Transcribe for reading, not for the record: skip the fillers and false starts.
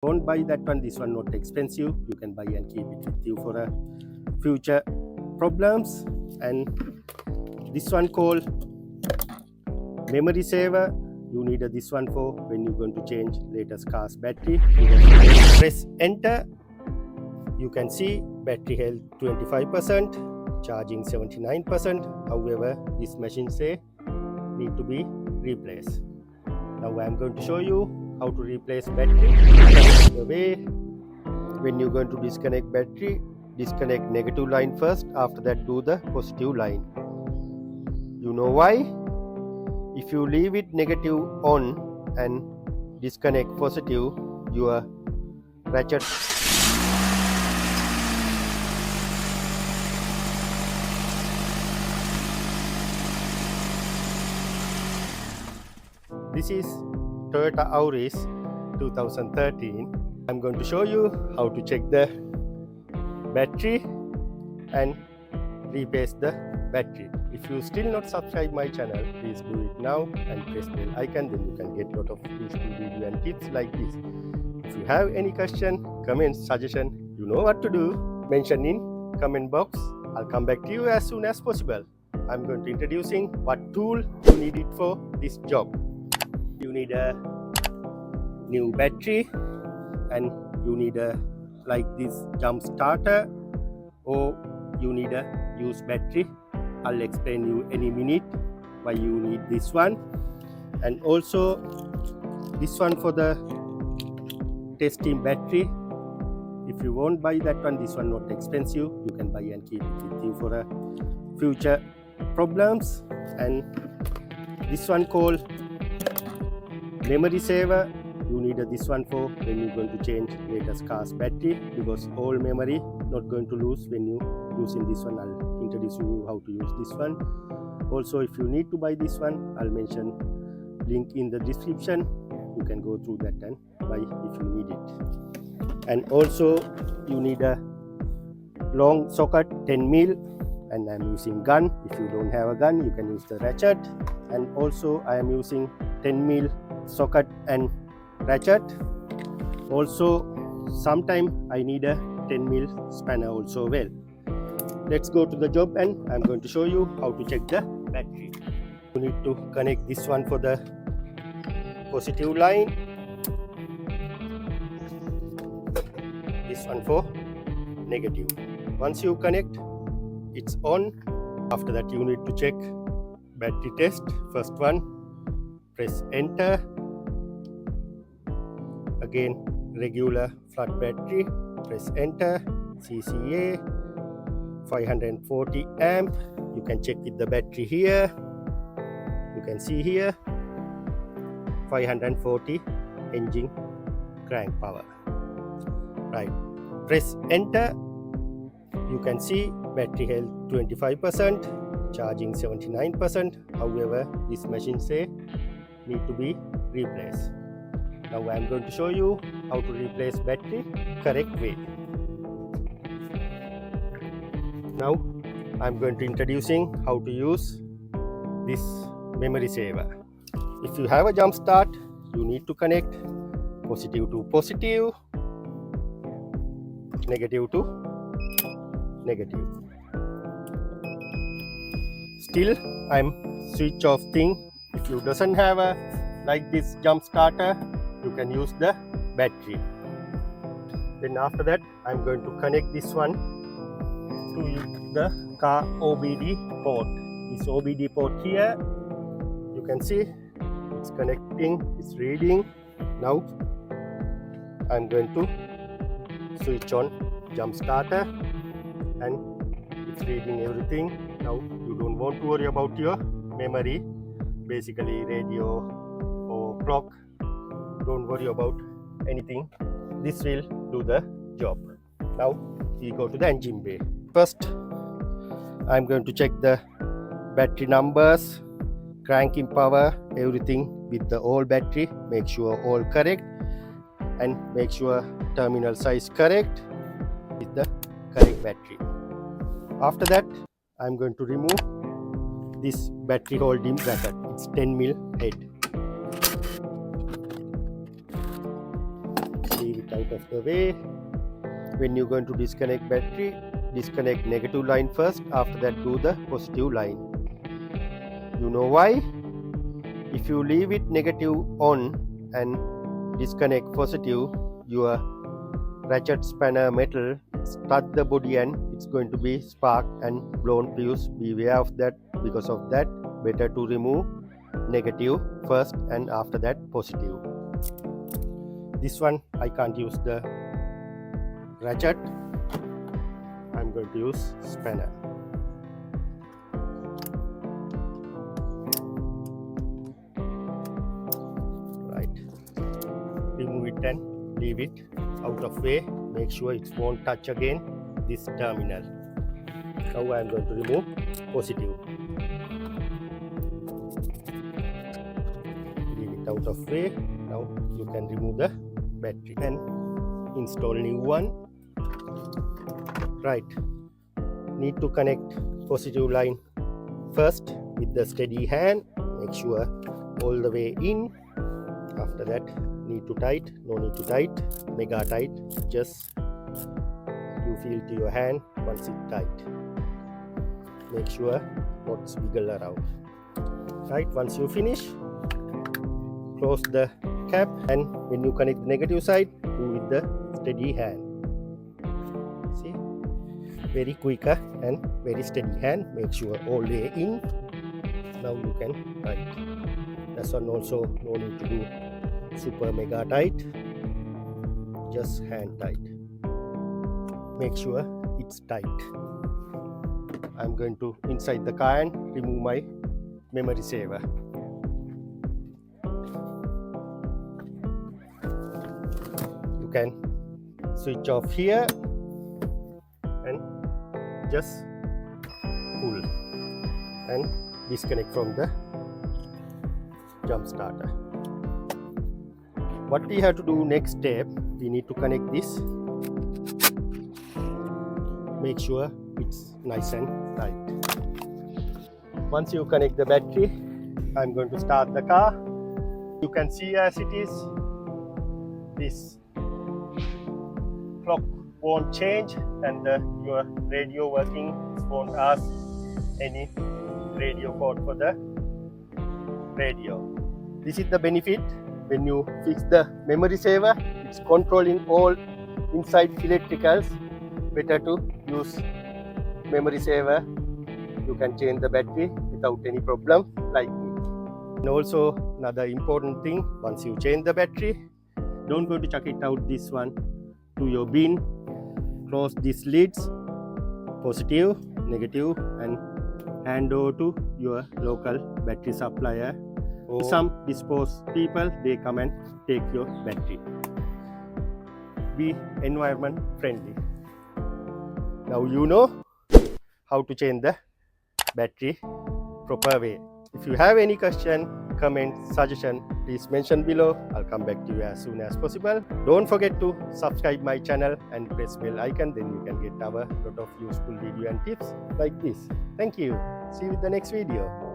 Don't buy that one, this one not expensive, you can buy and keep it with you for a future problems. And this one called memory saver, you need this one for when you're going to change latest car's battery. Press enter, you can see battery health 25%, charging 79%. However, this machine say need to be replaced. Now I'm going to show you how to replace battery. The way, when you're going to disconnect battery, disconnect negative line first, after that do the positive line. You know why? If you leave it negative on and disconnect positive, your ratchet This is Toyota Auris 2013. I'm going to show you how to check the battery and replace the battery. If you still not subscribe my channel, please do it now and press bell icon, then you can get lot of useful video and tips like this. If you have any question, comment, suggestion, you know what to do. Mention in comment box. I'll come back to you as soon as possible. I'm going to introducing what tool you need it for this job. You need a new battery and you need a like this jump starter, or you need a used battery. I'll explain you any minute why you need this one. And also this one for the testing battery. If you won't buy that one, this one not expensive, you can buy and keep it with you for a future problems. And this one called memory saver, you need this one for when you're going to change latest car's battery, because all memory not going to lose when you using this one. I'll introduce you how to use this one. Also, if you need to buy this one, I'll mention link in the description. You can go through that and buy if you need it. And also you need a long socket 10mm, and I'm using gun. If you don't have a gun, you can use the ratchet. And also I am using 10mm socket and ratchet. Also sometime I need a 10mm spanner also. Well, let's go to the job and I'm going to show you how to check the battery. You need to connect this one for the positive line, this one for negative. Once you connect, it's on. After that you need to check battery test. First one, press enter. Again, regular flat battery, press enter. CCA 540 amp. You can check with the battery here. You can see here 540 engine crank power. Right, press enter. You can see battery health 25%, charging 79%. However, this machine say need to be replaced. Now I am going to show you how to replace battery correct way. Now I am going to introducing how to use this memory saver. If you have a jump start, you need to connect positive to positive, negative to negative. Still I'm switch off thing. If you doesn't have a like this jump starter, you can use the battery. Then after that I'm going to connect this one to the car OBD port. This OBD port here, you can see it's connecting, it's reading. Now I'm going to switch on jump starter and it's reading everything. Now you don't want to worry about your memory, basically radio or clock. Don't worry about anything, this will do the job. Now we go to the engine bay. First I'm going to check the battery numbers, cranking power, everything with the old battery. Make sure all correct and make sure terminal size correct with the correct battery. After that I'm going to remove this battery holding bracket. It's 10mm head. Leave it out of the way. When you're going to disconnect battery, disconnect negative line first, after that do the positive line. You know why? If you leave it negative on and disconnect positive, your ratchet spanner metal start the body and it's going to be spark and blown fuse. Beware of that. Because of that, better to remove negative first and after that positive. This one I can't use the ratchet. I'm going to use spanner. Right. Remove it and leave it out of way. Make sure it won't touch again this terminal. Now I'm going to remove positive. Leave it out of way. Now you can remove the battery and install new one. Right. Need to connect positive line first with the steady hand. Make sure all the way in. After that, need to tight. No need to tight. Mega tight. Just you feel to your hand once it tight. Make sure not wiggle around. Right. Once you finish, close the cap, and when you connect the negative side, do with the steady hand. See, very quicker and very steady hand. Make sure all the way in. Now you can tight. This one also no need to do super mega tight. Just hand tight. Make sure it's tight. I'm going to inside the car and remove my memory saver. You can switch off here and just pull and disconnect from the jump starter. What we have to do next step, we need to connect this. Make sure it's nice and tight. Once you connect the battery, I'm going to start the car. You can see as it is, this clock won't change and your radio working won't ask any radio code for the radio. This is the benefit when you fix the memory saver. It's controlling all inside electricals. Better to use memory saver. You can change the battery without any problem like me. And also another important thing, once you change the battery, don't go to chuck it out this one to your bin. Close these lids, positive, negative, and hand over to your local battery supplier. Some disposed people, they come and take your battery. Be environment friendly. Now you know how to change the battery proper way. If you have any question, comment, suggestion, please mention below. I'll come back to you as soon as possible. Don't forget to subscribe my channel and press bell icon, then you can get our lot of useful video and tips like this. Thank you. See you in the next video.